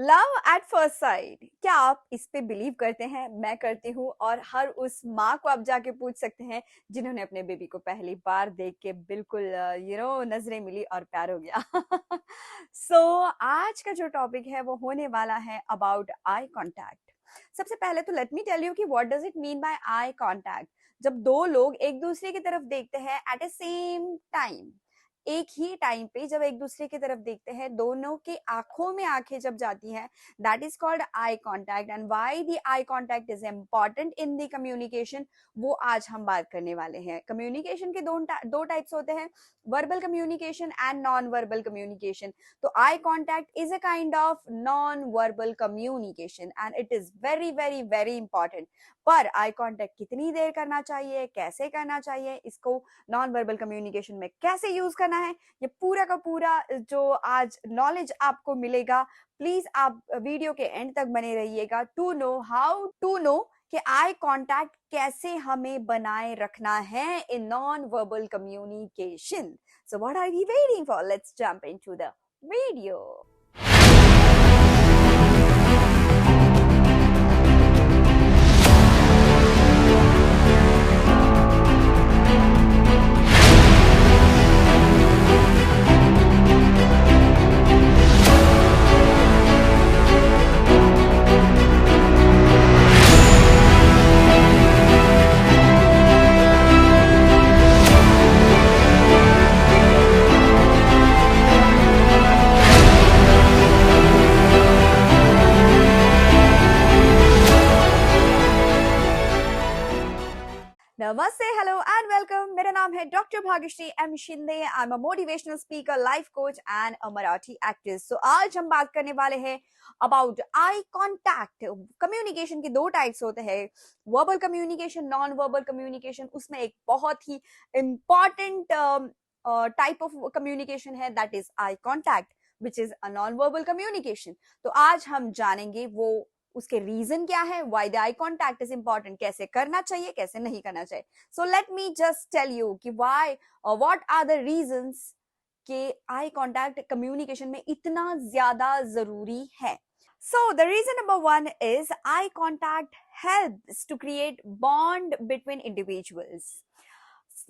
Love at first sight, क्या आप इस पे बिलीव करते हैं? मैं करती हूँ। और हर उस माँ को आप जाके पूछ सकते हैं जिन्होंने अपने बेबी को पहली बार देख के बिल्कुल नजरें मिली और प्यार हो गया। आज का जो टॉपिक है वो होने वाला है अबाउट आई कांटेक्ट। सबसे पहले तो लेट मी टेल यू कि what does it mean by eye contact. जब दो लोग एक दूसरे की तरफ देखते हैं एट अ सेम टाइम, एक ही टाइम पे जब एक दूसरे की तरफ देखते हैं, दोनों की आंखों में आंखें जब जाती हैं, that is called eye contact. And why the eye contact is important in the communication, वो आज हम बात करने वाले हैं। कम्युनिकेशन के दो टाइप्स होते हैं, verbal communication and non verbal communication. तो eye contact is a kind of non verbal communication and it is very very very important. पर आई कांटेक्ट कितनी देर करना चाहिए, कैसे करना चाहिए, इसको नॉन वर्बल कम्युनिकेशन में कैसे यूज करना है, ये पूरा का पूरा जो आज नॉलेज आपको मिलेगा, प्लीज आप वीडियो के एंड तक बने रहिएगा to know how to know कि आई कांटेक्ट कैसे हमें बनाए रखना है in non verbal communication. So what are we waiting for? Let's jump into the video. नमस्ते, हेलो एंड वेलकम। मेरा नाम है doctor Bhagyashree M Shinde. I am a motivational speaker, life coach and a Marathi actress. So आज हम बात करने वाले हैं अबाउट आई कांटेक्ट। कम्युनिकेशन के दो टाइप्स होते हैं, verbal communication, non verbal communication. उसमें एक बहुत ही इंपॉर्टेंट टाइप ऑफ कम्युनिकेशन है, that is eye contact, which is a non verbal communication. तो आज हम जानेंगे वो उसके रीजन क्या है, why the eye contact is important, कैसे करना चाहिए, कैसे नहीं करना चाहिए। So let me just tell you कि why, what are the reasons कि आई कांटेक्ट कम्युनिकेशन में इतना ज्यादा जरूरी है। So the reason number one is eye contact helps to create bond between individuals.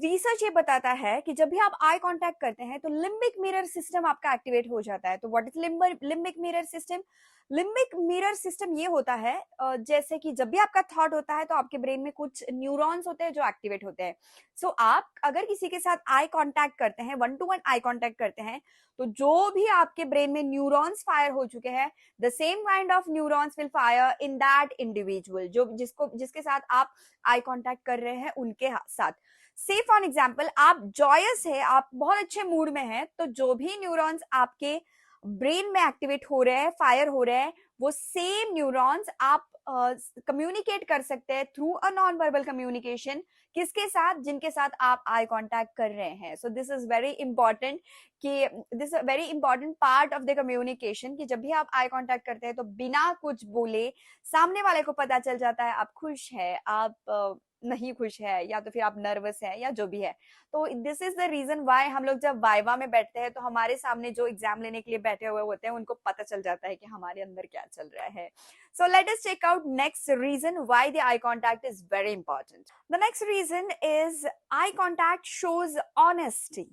Research ये बताता है कि जब भी आप आई कांटेक्ट करते हैं तो लिम्बिक मिरर सिस्टम आपका एक्टिवेट हो जाता है। तो what is limbic mirror system? Limbic mirror system ये होता है, जैसे कि जब भी आपका थॉट होता है तो आपके ब्रेन में कुछ न्यूरॉन्स होते हैं जो एक्टिवेट होते हैं। सो आप अगर किसी के साथ आई कांटेक्ट करते हैं, one two one eye contact करते हैं, तो जो भी आपके ब्रेन में न्यूरॉन्स फायर हो चुके हैं, the same kind of neurons will fire in that individual, जो जिसके साथ आप आई कांटेक्ट कर रहे हैं उनके साथ। से फॉर एग्जाम्पल, आप जॉयस है, आप बहुत अच्छे मूड में हैं, तो जो भी न्यूरॉन्स आपके ब्रेन में एक्टिवेट हो रहे हैं, फायर हो रहे हैं, वो सेम न्यूरॉन्स आप कम्युनिकेट कर सकते हैं through a non verbal communication. किसके साथ? जिनके साथ आप आई कांटेक्ट कर रहे हैं। So this is very important कि this very important part of the communication कि जब भी आप आई कांटेक्ट करते हैं तो बिना कुछ बोले सामने वाले को पता चल जाता है आप खुश है, आप नहीं खुश है, या तो फिर आप नर्वस है, या जो भी है। तो this is the reason why हम लोग जब वाइवा में बैठते हैं तो हमारे सामने जो एग्जाम लेने के लिए बैठे हुए होते हैं उनको पता चल जाता है कि हमारे अंदर क्या चल रहा है। So let us check out next reason why the eye contact is very important. The next reason is eye contact shows honesty.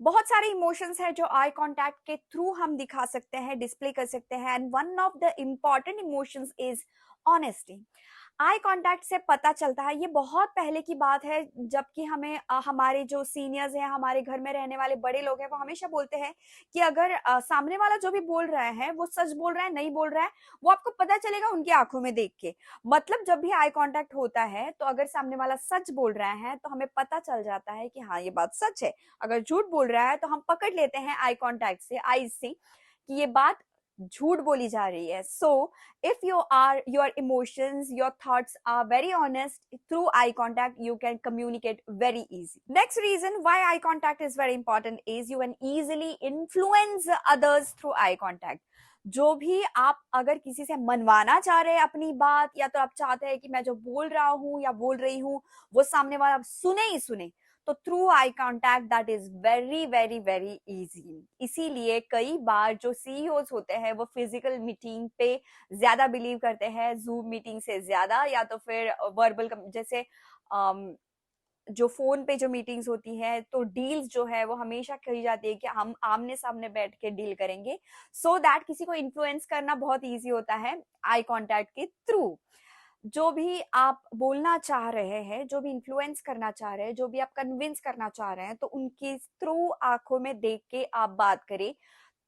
बहुत सारे इमोशंस हैं जो आई कांटेक्ट के थ्रू हम दिखा सकते हैं, डिस्प्ले कर सकते हैं, and one of the important emotions is honesty. Eye contact से पता चलता है, ये बहुत पहले की बात है, जबकि हमें हमारे जो सीनियर्स हैं, हमारे घर में रहने वाले बड़े लोग हैं, वो हमेशा बोलते हैं कि अगर सामने वाला जो भी बोल रहा है वो सच बोल रहा है, नहीं बोल रहा है, वो आपको पता चलेगा उनकी आंखों में देख के। मतलब जब भी आई कांटेक्ट होता है तो अगर सामने वाला सच बोल रहा है तो हमें पता चल जाता है कि हाँ ये बात सच है। अगर झूठ बोल रहा है तो हम पकड़ लेते हैं आई कांटेक्ट से, आईज से, कि ये बात झूठ बोली जा रही है। सो if your emotions, your thoughts are very honest, through eye contact you can communicate very easy. Next reason why eye contact is very important is you can easily influence others through eye contact. जो भी आप अगर किसी से मनवाना चाह रहे हैं अपनी बात, या तो आप चाहते हैं कि मैं जो बोल रहा हूं या बोल रही हूं वो सामने वाला सुने ही सुने, तो through I contact that is very very very easy. इसीलिए कई बार जो सीईओज होते हैं वो फिजिकल मीटिंग पे ज्यादा बिलीव करते हैं, जूम मीटिंग से ज्यादा, या तो फिर वर्बल, जैसे जो फोन पे जो मीटिंग्स होती है, तो डील्स जो है वो हमेशा कही जाती है कि हम आमने सामने बैठ के डील करेंगे, सो दैट किसी को इन्फ्लुएंस करना बहुत इजी होता है आई कांटेक्ट के थ्रू। जो भी आप बोलना चाह रहे हैं, जो भी इन्फ्लुएंस करना चाह रहे हैं, जो भी आप कन्विंस करना चाह रहे हैं, तो उनके थ्रू आंखों में देख के आप बात करें,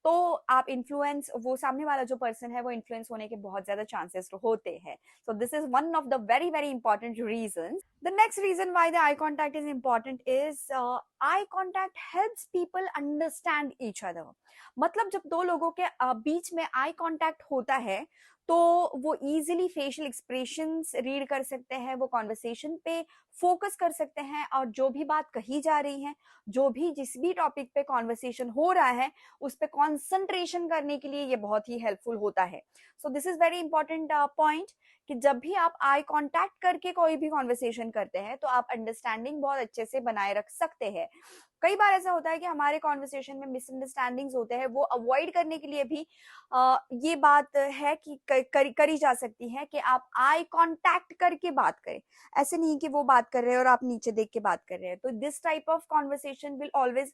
तो आप इन्फ्लुएंस, वो सामने वाला जो पर्सन है वो इन्फ्लुएंस होने के बहुत ज्यादा चांसेस होते हैं। So this is one of the very very important reason. The next reason why the eye contact is important is eye contact helps people understand each other. मतलब जब दो लोगों के बीच में आई कांटेक्ट होता है, तो वो इजीली फेशियल एक्सप्रेशंस रीड कर सकते हैं, वो कॉन्वर्सेशन पे फोकस कर सकते हैं, और जो भी बात कही जा रही है, जो भी जिस भी टॉपिक पे कॉन्वर्सेशन हो रहा है, उस पर कॉन्सेंट्रेशन करने के लिए ये बहुत ही हेल्पफुल होता है। सो this is very important point, कि जब भी आप आई कांटेक्ट करके कोई भी कॉन्वर्सेशन करते हैं, तो आप अंडरस्टैंडिंग बहुत अच्छे से बनाए रख सकते हैं। कई बार ऐसा होता है कि हमारे कॉन्वर्सेशन में मिसअंडरस्टैंडिंग्स होते हैं, वो अवॉइड करने के लिए भी ये बात है कि करी जा सकती है कि आप आई कांटेक्ट करके बात करें। ऐसे नहीं कि वो बात कर रहे हैं और आप नीचे देख के बात कर रहे हैं, तो this type of conversation will always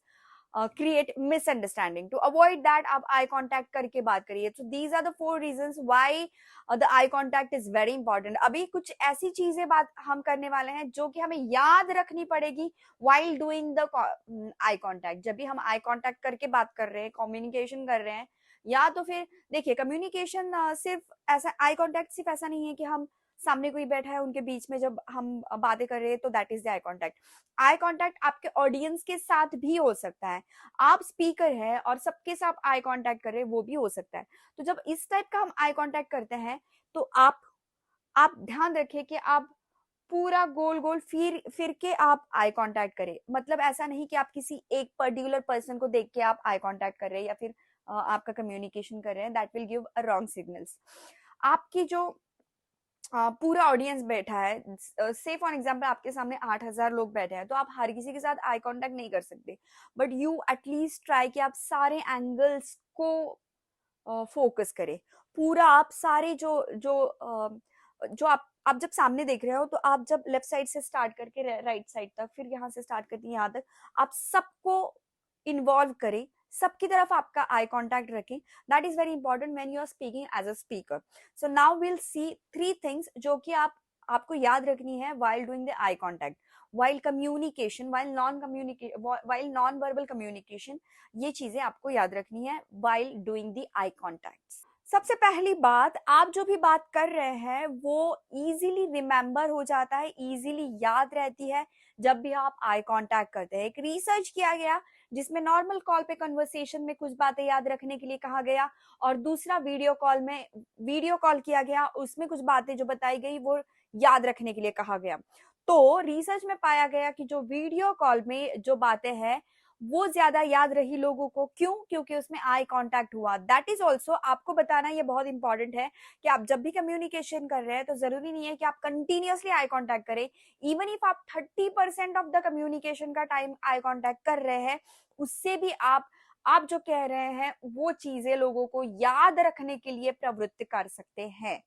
create misunderstanding. To avoid that, आप eye contact करके बात करिए। So these are the 4 reasons why the eye contact is very important. अभी कुछ ऐसी चीजें बात हम करने वाले हैं जो कि हमें याद रखनी पड़ेगी while doing the eye contact। जब भी हम eye contact करके बात कर रहे हैं, communication कर रहे हैं, या तो फिर देखिए कम्युनिकेशन सिर्फ ऐसा, आई कांटेक्ट सिर्फ ऐसा नहीं है कि हम सामने कोई बैठा है उनके बीच में जब हम बातें कर रहे हैं तो that is the eye contact. I contact आपके ऑडियंस के साथ भी हो सकता है, आप स्पीकर है और सबके साथ आई कांटेक्ट कर रहे हैं, वो भी हो सकता है। तो जब इस टाइप का हम आई कांटेक्ट करते हैं, तो आप ध्यान रखिए कि आप पूरा गोल गोल फिर फिर के आप आई कांटेक्ट करें। मतलब ऐसा नहीं कि आप किसी एक पर्टिकुलर पर्सन को देख के आप आई कांटेक्ट कर रहे हैं या फिर आपका कम्युनिकेशन कर रहे हैं, that will give a wrong signals. आपकी जो पूरा ऑडियंस बैठा है, से फॉर एग्जाम्पल आपके सामने 8,000 लोग बैठे हैं, तो आप हर किसी के साथ आई कांटेक्ट नहीं कर सकते, बट यू एटलीस्ट ट्राई कि आप सारे एंगल्स को फोकस करें। पूरा आप सारे जो जो जो आप जब सामने देख रहे हो, तो आप जब लेफ्ट साइड से स्टार्ट करके राइट साइड तक, फिर यहाँ से स्टार्ट करके यहाँ तक, आप सबको इन्वॉल्व करें, सबकी तरफ आपका आई कांटेक्ट रखें। That is very important when you are speaking as a speaker. So now will see 3 things जो कि आपको याद रखनी है while doing the eye contact, while communication, while non verbal communication। ये चीजें आपको याद रखनी है while doing the eye contact। सबसे पहली बात, आप जो भी बात कर रहे हैं वो इजीली रिमेंबर हो जाता है, इजीली याद रहती है जब भी आप आई कांटेक्ट करते हैं। एक रिसर्च किया गया जिसमें नॉर्मल कॉल पे कन्वर्सेशन में कुछ बातें याद रखने के लिए कहा गया, और दूसरा वीडियो कॉल किया गया, उसमें कुछ बातें जो बताई गई वो याद रखने के लिए कहा गया। तो रिसर्च में पाया गया कि जो वीडियो कॉल में जो बातें हैं वो ज्यादा याद रही लोगों को। क्यों? क्योंकि उसमें आई कांटेक्ट हुआ। दैट इज ऑल्सो, आपको बताना ये बहुत इंपॉर्टेंट है कि आप जब भी कम्युनिकेशन कर रहे हैं तो जरूरी नहीं है कि आप कंटिन्यूअसली आई कांटेक्ट करें। इवन इफ आप 30% ऑफ द कम्युनिकेशन का टाइम आई कांटेक्ट कर रहे हैं, उससे भी आप जो कह रहे हैं वो चीजें लोगों को याद रखने के लिए प्रवृत्त कर सकते हैं।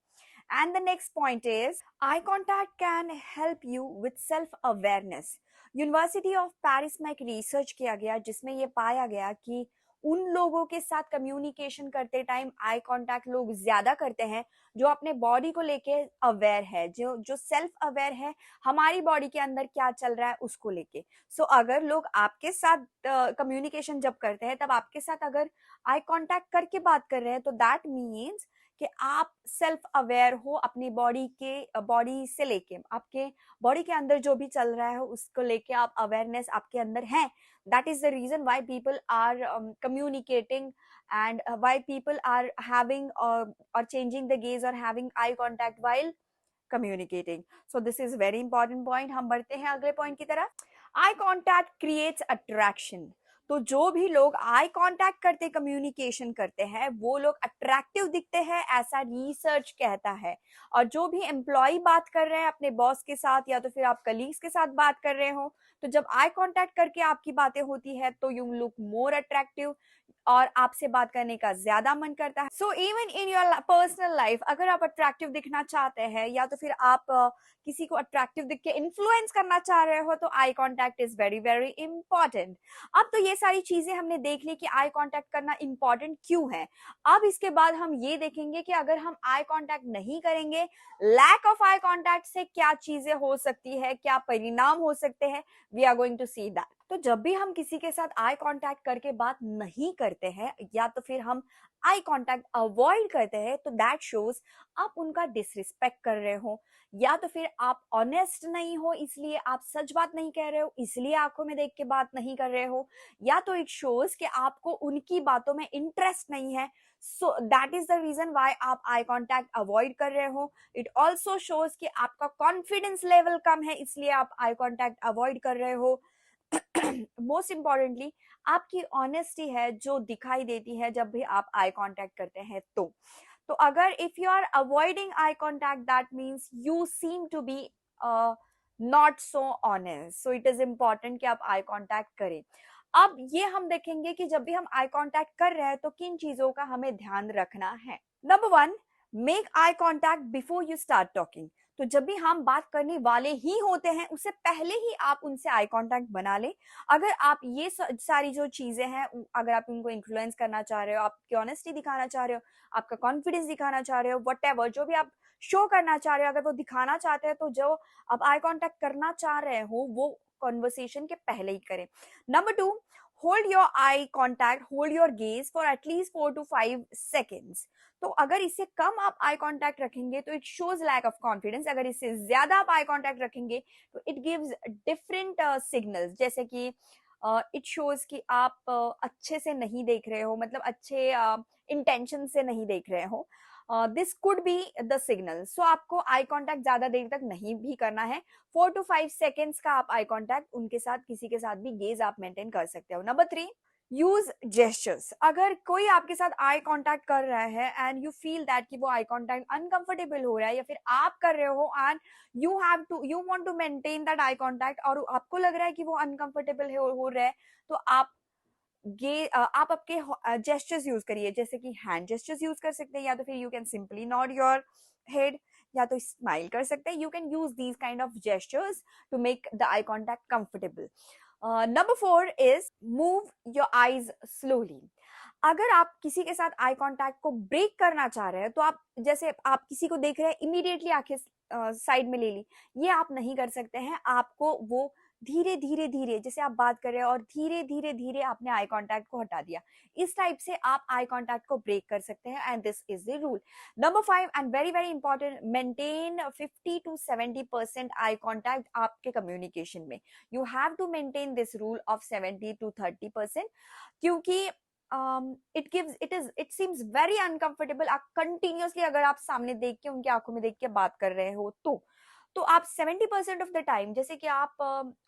And the next point is, eye contact can help you with self-awareness. University of Paris में एक रिसर्च किया गया जिसमें ये पाया गया कि उन लोगों के साथ कम्युनिकेशन करते टाइम आई कांटेक्ट लोग ज्यादा करते हैं जो अपने बॉडी को लेके अवेयर है, जो जो सेल्फ अवेयर है हमारी बॉडी के अंदर क्या चल रहा है उसको लेके। सो अगर लोग आपके साथ कम्युनिकेशन जब करते हैं, तब आपके साथ अगर आई कांटेक्ट करके बात कर रहे हैं, तो दैट मीन्स कि आप सेल्फ अवेयर हो अपनी बॉडी से लेके, आपके बॉडी के अंदर जो भी चल रहा है उसको लेके आप अवेयरनेस आपके अंदर है। That is the reason why people are communicating and why people are having और चेंजिंग द गेज और having eye contact while communicating. So this is very important point. हम बढ़ते हैं अगले पॉइंट की तरफ। Eye contact creates attraction. तो जो भी लोग आई कांटेक्ट करते कम्युनिकेशन करते हैं वो लोग अट्रैक्टिव दिखते हैं, ऐसा रिसर्च कहता है। और जो भी एम्प्लॉय बात कर रहे हैं अपने बॉस के साथ या तो फिर आप कलीग्स के साथ बात कर रहे हो, तो जब आई कांटेक्ट करके आपकी बातें होती है तो यू लुक मोर अट्रैक्टिव और आपसे बात करने का ज्यादा मन करता है। So even in your personal life अगर आप अट्रैक्टिव दिखना चाहते हैं या तो फिर आप किसी को अट्रैक्टिव दिख के इन्फ्लुएंस करना चाह रहे हो, तो eye contact is very very important. अब तो ये सारी चीजें हमने देख ली कि आई कांटेक्ट करना इंपॉर्टेंट क्यों है। अब इसके बाद हम ये देखेंगे कि अगर हम आई कांटेक्ट नहीं करेंगे, लैक ऑफ आई कांटेक्ट से क्या चीजें हो सकती है, क्या परिणाम हो सकते हैं। We are going to see that. तो जब भी हम किसी के साथ आई कांटेक्ट करके बात नहीं करते हैं या तो फिर हम आई कांटेक्ट अवॉइड करते हैं, तो दैट शोज आप उनका डिसरिस्पेक्ट कर रहे हो, या तो फिर आप ऑनेस्ट नहीं हो इसलिए आप सच बात नहीं कह रहे हो, इसलिए आंखों में देख के बात नहीं कर रहे हो, या तो इट शोज कि आपको उनकी बातों में इंटरेस्ट नहीं है। So that is the reason why आप आई कांटेक्ट अवॉइड कर रहे हो। इट ऑल्सो शोज कि आपका कॉन्फिडेंस लेवल कम है इसलिए आप आई कांटेक्ट अवॉइड कर रहे हो। मोस्ट इंपॉर्टेंटली आपकी ऑनेस्टी है जो दिखाई देती है जब भी आप आई कांटेक्ट करते हैं। तो अगर if you are avoiding eye contact that means you seem to be not so honest. So it is important कि आप आई कांटेक्ट करें। अब ये हम देखेंगे कि जब भी हम आई कांटेक्ट कर रहे हैं तो किन चीजों का हमें ध्यान रखना है। Number 1, make eye contact before you start talking. तो जब भी हम बात करने वाले ही होते हैं उससे पहले ही आप उनसे आई कांटेक्ट बना ले। अगर आप ये सारी जो चीजें हैं, अगर आप उनको इन्फ्लुएंस करना चाह रहे हो, आपकी ऑनेस्टी दिखाना चाह रहे हो, आपका कॉन्फिडेंस दिखाना चाह रहे हो, व्हाटएवर जो भी आप शो करना चाह रहे हो, अगर वो दिखाना चाहते हैं तो जो आप आई कांटेक्ट करना चाह रहे हो वो कॉन्वर्सेशन के पहले ही करें। Number 2, hold your eye contact, hold your gauge for at least 4 to 5 seconds। तो अगर इससे कम आप आई कांटेक्ट रखेंगे तो it shows lack of confidence. अगर इससे ज्यादा आप आई कांटेक्ट रखेंगे तो इट गिव्स डिफरेंट सिग्नल्स, जैसे कि इट शोज कि आप अच्छे से नहीं देख रहे हो, मतलब अच्छे इंटेंशन से नहीं देख रहे हो। This could be the signal. So आपको आई कांटेक्ट ज्यादा देर तक नहीं भी करना है। 4 to 5 seconds का आप आई कांटेक्ट उनके साथ, किसी के साथ भी गेज आप मेंटेन कर सकते हो। Number 3, use gestures. अगर कोई आपके साथ आई कांटेक्ट कर रहा है एंड यू फील दैट कि वो आई कांटेक्ट अनकंफर्टेबल हो रहा है या फिर आप कर रहे हो and you want to maintain that eye contact और आपको लग रहा है कि वो अनकंफर्टेबल हो रहा है, तो आप आप आपके जेस्चर्स यूज करिए, जैसे कि हैंड जेस्चर्स यूज कर सकते हैं या तो फिर you can simply nod your head या तो स्माइल कर सकते हैं। You can use these kind of gestures to make the eye contact comfortable. Number 4 is move your eyes slowly. अगर आप किसी के साथ आई कांटेक्ट को ब्रेक करना चाह रहे हैं तो आप, जैसे आप किसी को देख रहे हैं इमीडिएटली आंखें साइड में ले ली, ये आप नहीं कर सकते हैं। आपको वो धीरे धीरे धीरे, जैसे आप बात कर रहे हैं और धीरे धीरे धीरे आपने आई कांटेक्ट को हटा दिया, इस टाइप से आप आई कांटेक्ट को ब्रेक कर सकते हैं and this is the rule. Number 5 and very very important, maintain 50 to 70% eye contact आपके कम्युनिकेशन में। You have to maintain this rule of 70 to 30%, क्योंकि it seems very uncomfortable। आप कंटिन्यूसली अगर आप सामने देख के उनकी आंखों में देख के बात कर रहे हो तो आप 70% ऑफ द टाइम, जैसे कि आप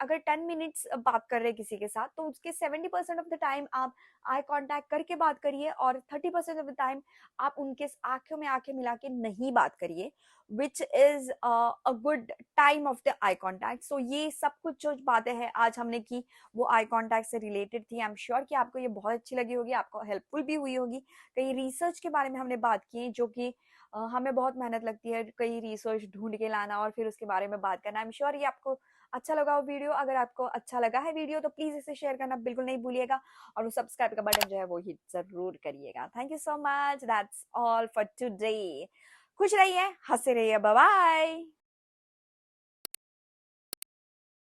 अगर 10 मिनट्स बात कर रहे हैं किसी के साथ तो उसके 70% ऑफ द टाइम आप आई कांटेक्ट करके बात करिए और 30% ऑफ द टाइम आप उनके आंखों में आंखें मिला के नहीं बात करिए, which is a good time of the eye contact. So ये सब कुछ जो बातें हैं आज हमने की वो आई कांटेक्ट से रिलेटेड थी। आई एम श्योर कि आपको ये बहुत अच्छी लगी होगी, आपको हेल्पफुल भी हुई होगी। कई रिसर्च के बारे में हमने बात की जो कि हमें बहुत मेहनत लगती है कई रिसर्च ढूंढ के लाना और फिर उसके बारे में बात करना। आई एम श्योर ये आपको अच्छा लगा हो वीडियो। अगर आपको अच्छा लगा है वीडियो तो प्लीज इसे शेयर करना बिल्कुल नहीं भूलिएगा और वो सब्सक्राइब का बटन जो है वो हिट जरूर करिएगा। Thank you so much, that's all for today. खुश रहिए, हंसे रहिए, बाय बाय।